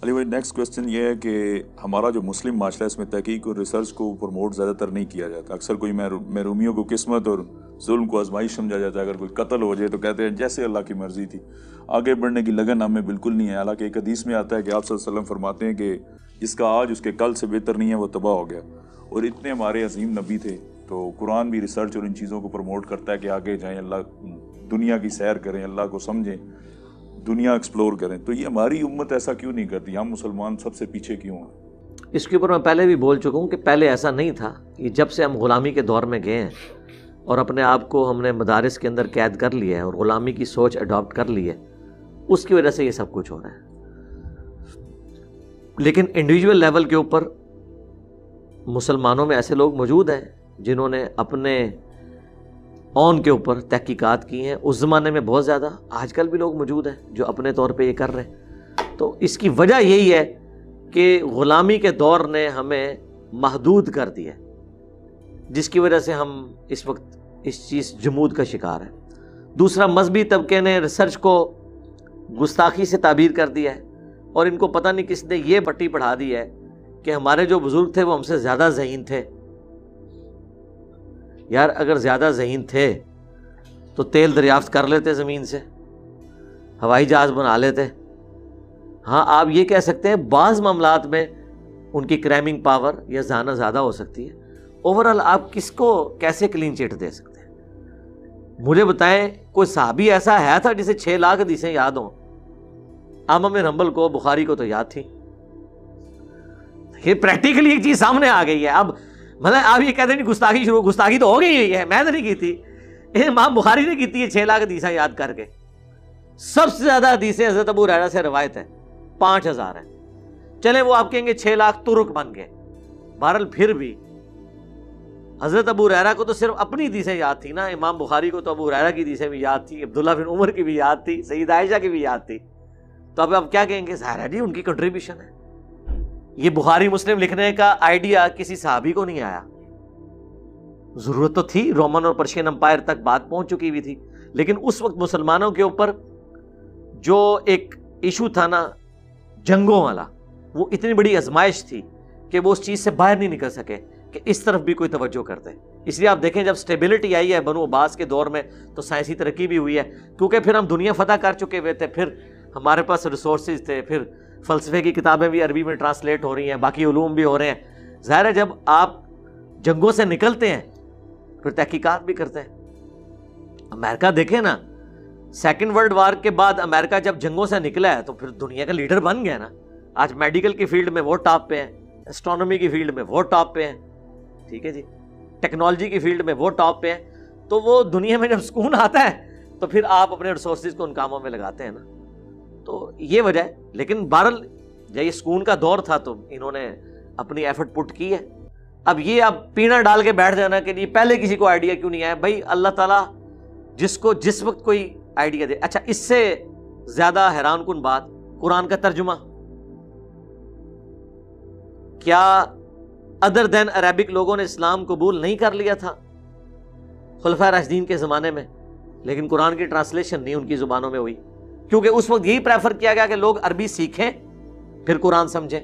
अली भाई, next question ये है कि हमारा जो मुस्लिम माशरा है इसमें तहकीक और रिसर्च को प्रमोट ज़्यादातर नहीं किया जाता। अक्सर कोई महरूमियों को किस्मत और जुल्म को आजमाइश समझा जाता है। अगर कोई कत्ल हो जाए तो कहते हैं जैसे अल्लाह की मर्जी थी। आगे बढ़ने की लगन हमें बिल्कुल नहीं है। हालांकि एक हदीस में आता है कि आप सल्लल्लाहु अलैहि वसल्लम फरमाते हैं कि जिसका आज उसके कल से बेहतर नहीं है वो तबाह हो गया। और इतने हमारे अजीम नबी थे, तो कुरान भी रिसर्च और इन चीज़ों को प्रमोट करता है कि आगे जाएँ, अल्लाह दुनिया की सैर करें, अल्लाह को समझें, दुनिया एक्सप्लोर करें। तो ये हमारी उम्मत ऐसा क्यों नहीं करती? हम मुसलमान सबसे पीछे क्यों हैं? इसके ऊपर मैं पहले भी बोल चुका हूँ कि पहले ऐसा नहीं था। कि जब से हम ग़ुलामी के दौर में गए हैं और अपने आप को हमने मदारिस के अंदर कैद कर लिया है और ग़ुलामी की सोच अडॉप्ट कर ली है, उसकी वजह से ये सब कुछ हो रहा है। लेकिन इंडिविजुअल लेवल के ऊपर मुसलमानों में ऐसे लोग मौजूद हैं जिन्होंने अपने ऑन के ऊपर तहकीकात की हैं। उस ज़माने में बहुत ज़्यादा, आजकल भी लोग मौजूद हैं जो अपने तौर पे ये कर रहे हैं। तो इसकी वजह यही है कि ग़ुलामी के दौर ने हमें महदूद कर दिया, जिसकी वजह से हम इस वक्त इस चीज़ जमूद का शिकार है। दूसरा, मजहबी तबके ने रिसर्च को गुस्ताखी से ताबीर कर दिया है और इनको पता नहीं किसने ये पट्टी पढ़ा दी है कि हमारे जो बुज़ुर्ग थे वो हमसे ज़्यादा ज़हीन थे। यार, अगर ज़्यादा ज़हीन थे तो तेल दरियाफ्त कर लेते ज़मीन से, हवाई जहाज़ बना लेते। हाँ, आप ये कह सकते हैं बाज़ मामलात में उनकी क्रैमिंग पावर या ज़ाना ज़्यादा हो सकती है। ओवरऑल आप किसको कैसे क्लीन चिट दे सकते हैं? मुझे बताएं, कोई सहाबी ऐसा है था जिसे 6 लाख हदीसें याद हों? आमा में रंबल को, बुखारी को तो याद थी। ये प्रैक्टिकली एक चीज़ सामने आ गई है। अब मतलब आप ये कहते नहीं गुस्ताखी तो हो गई है, मैं तो नहीं की थी, इमाम बुखारी ने की थी 6 लाख हदीसें याद करके। सबसे ज़्यादा हदीसें हज़रत अबू हुरैरा से रवायत है, 5000 है। चले वो आप कहेंगे 6 लाख तुर्क बन गए। बहरहाल फिर भी हज़रत अबू हुरैरा को तो सिर्फ अपनी हदीसें याद थी ना, इमाम बुखारी को तो अबू हुरैरा की हदीसें भी याद थी, अब्दुल्ला बिन उमर की भी याद थी, सईद आयशा की भी याद थी। तो अब आप क्या कहेंगे? ज़ाहिर जी उनकी कंट्रीब्यूशन है। ये बुखारी मुस्लिम लिखने का आइडिया किसी सहाबी को नहीं आया। जरूरत तो थी, रोमन और पर्शियन अंपायर तक बात पहुंच चुकी हुई थी, लेकिन उस वक्त मुसलमानों के ऊपर जो एक इशू था ना जंगों वाला, वो इतनी बड़ी आजमाइश थी कि वो उस चीज से बाहर नहीं निकल सके कि इस तरफ भी कोई तवज्जो करते। इसलिए आप देखें, जब स्टेबिलिटी आई है बनु अब्बास के दौर में तो साइंसी तरक्की भी हुई है, क्योंकि फिर हम दुनिया फतह कर चुके हुए थे, फिर हमारे पास रिसोर्सेज थे, फिर फ़लसफ़े की किताबें भी अरबी में ट्रांसलेट हो रही हैं, बाकी उलूम भी हो रहे हैं। ज़ाहिर है जब आप जंगों से निकलते हैं फिर तहकीकात भी करते हैं। अमेरिका देखें ना, सेकेंड वर्ल्ड वार के बाद अमेरिका जब जंगों से निकला है तो फिर दुनिया का लीडर बन गया ना। आज मेडिकल की फील्ड में वो टॉप पे हैं, एस्ट्रोनॉमी की फील्ड में वो टॉप पे हैं, ठीक है जी, टेक्नोलॉजी की फील्ड में वो टॉप पे हैं। तो वो दुनिया में जब सुकून आता है तो फिर आप अपने रिसोर्सेज को उन कामों में लगाते हैं ना। तो ये वजह है। लेकिन बहरहाल जब ये सुकून का दौर था तो इन्होंने अपनी एफर्ट पुट की है। अब ये आप पीना डाल के बैठ जाना कि ये पहले किसी को आइडिया क्यों नहीं आया? भाई अल्लाह ताला जिसको जिस वक्त कोई आइडिया दे। अच्छा, इससे ज्यादा हैरान कुन बात, कुरान का तर्जुमा क्या अदर देन अरबिक लोगों ने इस्लाम कबूल नहीं कर लिया था खुलफा राशिदीन के ज़माने में? लेकिन कुरान की ट्रांसलेशन नहीं उनकी ज़ुबानों में हुई, क्योंकि उस वक्त यही प्रेफर किया गया कि लोग अरबी सीखें फिर कुरान समझें।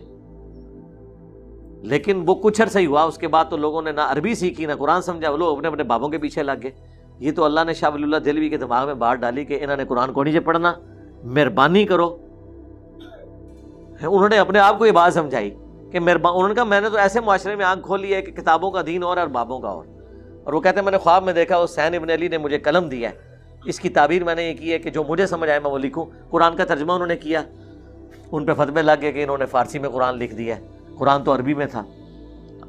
लेकिन वो कुछ अरसा ही हुआ, उसके बाद तो लोगों ने ना अरबी सीखी ना कुरान समझा, वो लोग अपने अपने बाबों के पीछे लग गए। ये तो अल्लाह ने शाह वलीउल्लाह देहलवी के दिमाग में बात डाली कि इन्होंने कुरान को नहीं पढ़ना, मेहरबानी करो। उन्होंने अपने आप को ये बात समझाई कि उन्होंने कहा मैंने तो ऐसे मुआशरे में आंख खोली है कि किताबों का दीन और बाबों का और वो कहते हैं मैंने ख्वाब में देखा हुसैन इब्न अली ने मुझे कलम दिया है, इसकी ताबीर मैंने ये की है कि जो मुझे समझ आए मैं वो लिखूं। कुरान का तर्जुमा उन्होंने किया, उन पे फतवे लग गए कि इन्होंने फारसी में कुरान लिख दिया है, कुरान तो अरबी में था।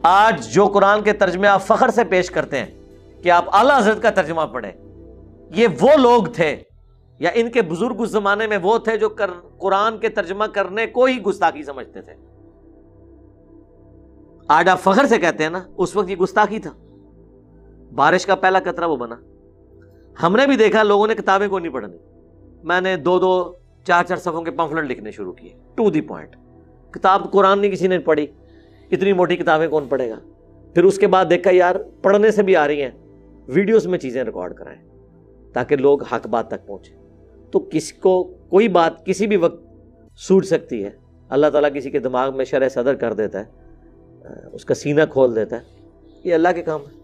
आज जो कुरान के तर्जुमे आप फख्र से पेश करते हैं कि आप आला हज़रत का तर्जुमा पढ़ें, ये वो लोग थे या इनके बुजुर्ग उस जमाने में वो थे जो कुरान के तर्जुमा करने को ही गुस्ताखी समझते थे। आज आप फख्र से कहते हैं ना, उस वक्त ये गुस्ताखी था। बारिश का पहला कतरा वो बना। हमने भी देखा लोगों ने किताबें को नहीं पढ़नी, मैंने 2-2 4-4 सफ़ों के पम्फलेट लिखने शुरू किए, टू दी पॉइंट। किताब कुरान नहीं किसी ने पढ़ी, इतनी मोटी किताबें कौन पढ़ेगा। फिर उसके बाद देखा यार पढ़ने से भी आ रही हैं, वीडियोस में चीज़ें रिकॉर्ड कराएं ताकि लोग हक बात तक पहुँचे। तो किसको कोई बात किसी भी वक्त सूझ सकती है, اللہ تعالیٰ کسی کے دماغ میں شرح صدر کر دیتا ہے، اس کا سینہ کھول دیتا ہے، یہ اللہ کے کام ہے۔